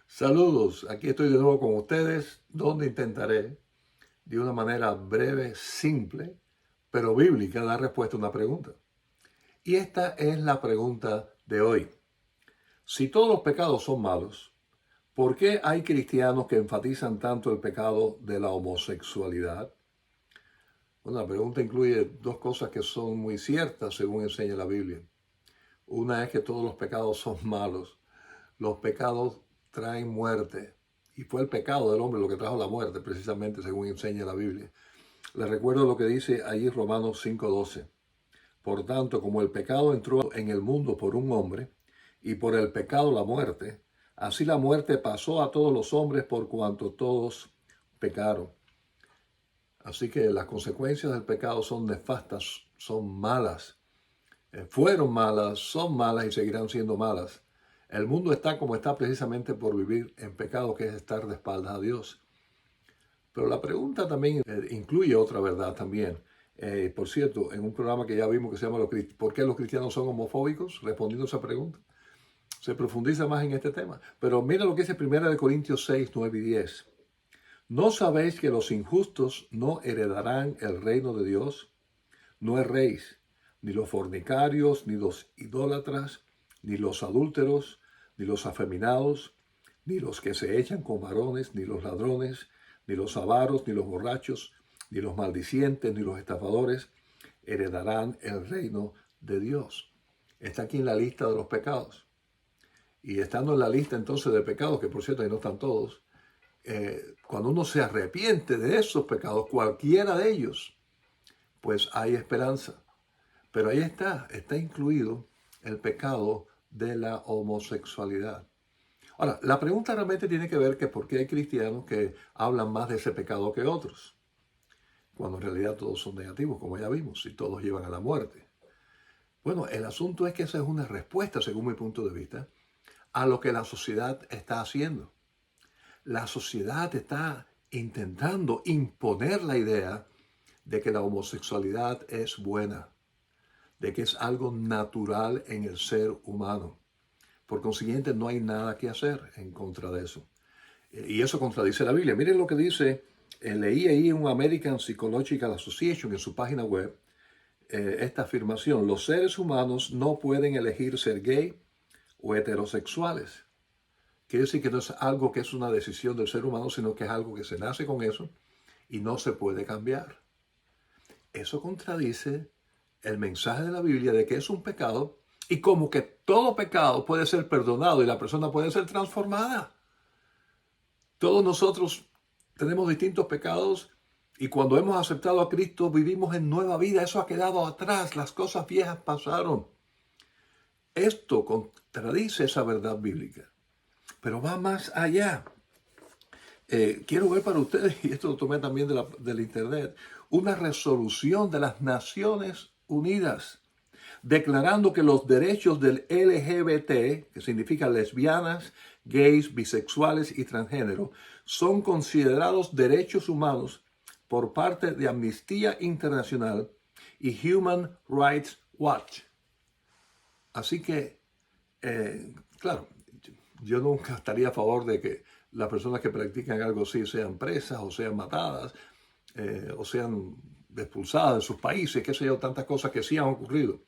Saludos, aquí estoy de nuevo con ustedes, donde intentaré de una manera breve, simple, pero bíblica dar respuesta a una pregunta. Y esta es la pregunta de hoy. Si todos los pecados son malos, ¿por qué hay cristianos que enfatizan tanto el pecado de la homosexualidad? Bueno, la pregunta incluye dos cosas que son muy ciertas según enseña la Biblia. Una es que todos los pecados son malos. Los pecados traen muerte. Y fue el pecado del hombre lo que trajo la muerte, precisamente según enseña la Biblia. Les recuerdo lo que dice allí Romanos 5:12. Por tanto, como el pecado entró en el mundo por un hombre, y por el pecado la muerte, así la muerte pasó a todos los hombres por cuanto todos pecaron. Así que las consecuencias del pecado son nefastas, son malas. Fueron malas, son malas y seguirán siendo malas. El mundo está como está precisamente por vivir en pecado, que es estar de espaldas a Dios. Pero la pregunta también incluye otra verdad también. Por cierto, en un programa que ya vimos que se llama ¿Por qué los cristianos son homofóbicos? Respondiendo a esa pregunta, se profundiza más en este tema. Pero mira lo que dice 1 Corintios 6, 9 y 10. ¿No sabéis que los injustos no heredarán el reino de Dios? No erréis, ni los fornicarios, ni los idólatras, ni los adúlteros, ni los afeminados, ni los que se echan con varones, ni los ladrones, ni los avaros, ni los borrachos, ni los maldicientes, ni los estafadores, heredarán el reino de Dios. Está aquí en la lista de los pecados. Y estando en la lista entonces de pecados, que por cierto ahí no están todos, cuando uno se arrepiente de esos pecados, cualquiera de ellos, pues hay esperanza. Pero ahí está incluido el pecado de la homosexualidad. Ahora, la pregunta realmente tiene que ver que por qué hay cristianos que hablan más de ese pecado que otros, cuando en realidad todos son negativos, como ya vimos, y todos llevan a la muerte. Bueno, el asunto es que esa es una respuesta, según mi punto de vista, a lo que la sociedad está haciendo. La sociedad está intentando imponer la idea de que la homosexualidad es buena, de que es algo natural en el ser humano. Por consiguiente, no hay nada que hacer en contra de eso. Y eso contradice la Biblia. Miren lo que dice, leí ahí en un American Psychological Association en su página web, esta afirmación: los seres humanos no pueden elegir ser gay o heterosexuales. Quiere decir que no es algo que es una decisión del ser humano, sino que es algo que se nace con eso y no se puede cambiar. Eso contradice el mensaje de la Biblia de que es un pecado y como que todo pecado puede ser perdonado y la persona puede ser transformada. Todos nosotros tenemos distintos pecados y cuando hemos aceptado a Cristo vivimos en nueva vida. Eso ha quedado atrás, las cosas viejas pasaron. Esto contradice esa verdad bíblica, pero va más allá. Quiero ver para ustedes, y esto lo tomé también del internet, una resolución de las Naciones Unidas declarando que los derechos del LGBT, que significa lesbianas, gays, bisexuales y transgénero, son considerados derechos humanos por parte de Amnistía Internacional y Human Rights Watch. Así que, claro, yo nunca estaría a favor de que las personas que practican algo así sean presas o sean matadas o sean expulsadas de sus países, qué sé yo, tantas cosas que sí han ocurrido.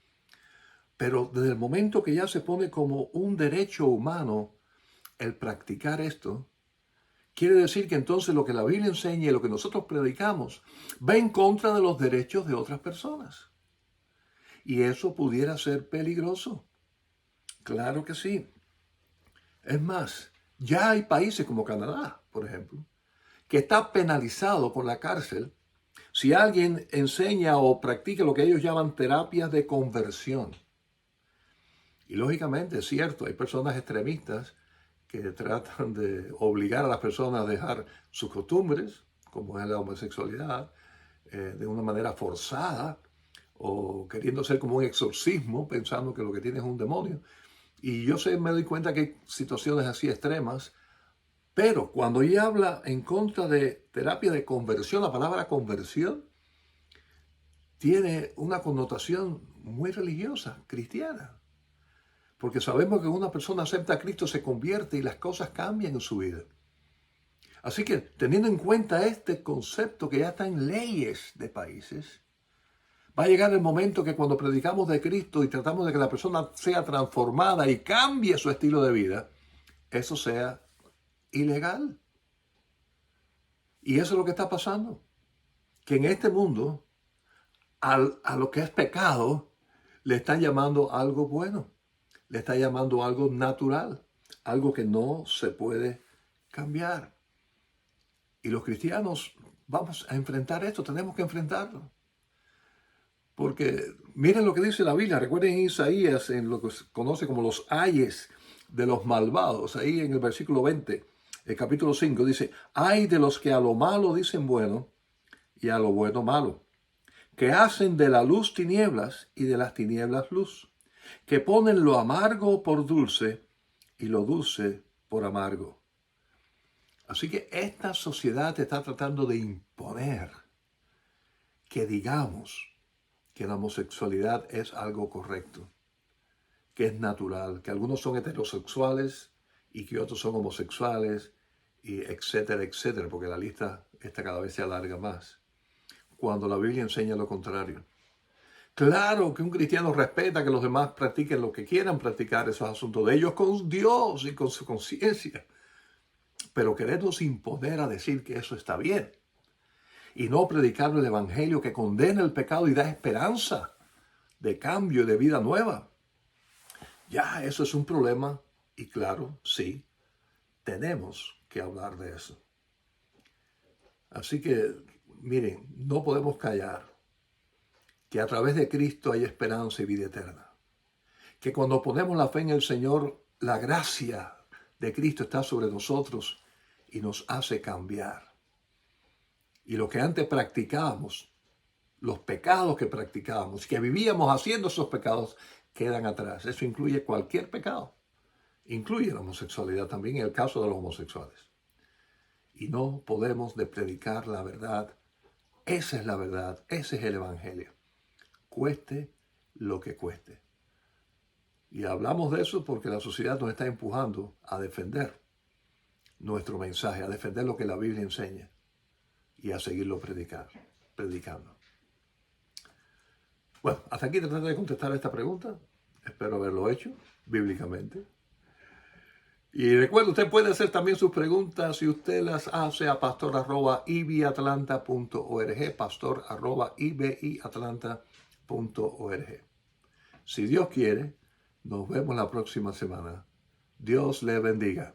Pero desde el momento que ya se pone como un derecho humano el practicar esto, quiere decir que entonces lo que la Biblia enseña y lo que nosotros predicamos va en contra de los derechos de otras personas. Y eso pudiera ser peligroso. Claro que sí. Es más, ya hay países como Canadá, por ejemplo, que está penalizado con la cárcel si alguien enseña o practica lo que ellos llaman terapias de conversión. Y lógicamente es cierto, hay personas extremistas que tratan de obligar a las personas a dejar sus costumbres, como es la homosexualidad, de una manera forzada o queriendo hacer como un exorcismo, pensando que lo que tiene es un demonio. Y yo me doy cuenta que hay situaciones así extremas, pero cuando ella habla en contra de terapia de conversión, la palabra conversión tiene una connotación muy religiosa, cristiana. Porque sabemos que una persona acepta a Cristo, se convierte y las cosas cambian en su vida. Así que teniendo en cuenta este concepto que ya está en leyes de países, va a llegar el momento que cuando predicamos de Cristo y tratamos de que la persona sea transformada y cambie su estilo de vida, eso sea ilegal. Y eso es lo que está pasando. Que en este mundo, a lo que es pecado, le están llamando algo bueno. Le está llamando algo natural. Algo que no se puede cambiar. Y los cristianos vamos a enfrentar esto. Tenemos que enfrentarlo. Porque miren lo que dice la Biblia. Recuerden Isaías, en lo que se conoce como los ayes de los malvados. Ahí en el versículo 20, el capítulo 5, dice: ay de los que a lo malo dicen bueno y a lo bueno malo, que hacen de la luz tinieblas y de las tinieblas luz, que ponen lo amargo por dulce y lo dulce por amargo. Así que esta sociedad está tratando de imponer que digamos que la homosexualidad es algo correcto, que es natural, que algunos son heterosexuales y que otros son homosexuales, y etcétera, etcétera, porque la lista esta cada vez se alarga más, cuando la Biblia enseña lo contrario. Claro que un cristiano respeta que los demás practiquen lo que quieran practicar, esos asuntos de ellos con Dios y con su conciencia, pero querernos imponer a decir que eso está bien y no predicar el evangelio que condena el pecado y da esperanza de cambio y de vida nueva, ya eso es un problema. Y claro, sí, tenemos que hablar de eso. Así que, miren, no podemos callar que a través de Cristo hay esperanza y vida eterna. Que cuando ponemos la fe en el Señor, la gracia de Cristo está sobre nosotros y nos hace cambiar. Y lo que antes practicábamos, los pecados que practicábamos, que vivíamos haciendo esos pecados, quedan atrás. Eso incluye cualquier pecado. Incluye la homosexualidad también, en el caso de los homosexuales. Y no podemos de predicar la verdad. Esa es la verdad, ese es el evangelio. Cueste lo que cueste. Y hablamos de eso porque la sociedad nos está empujando a defender nuestro mensaje, a defender lo que la Biblia enseña y a seguirlo predicando. Bueno, hasta aquí traté de contestar esta pregunta. Espero haberlo hecho bíblicamente. Y recuerde, usted puede hacer también sus preguntas si usted las hace a pastor@ibiatlanta.org, pastor@ibiatlanta.org. Si Dios quiere, nos vemos la próxima semana. Dios le bendiga.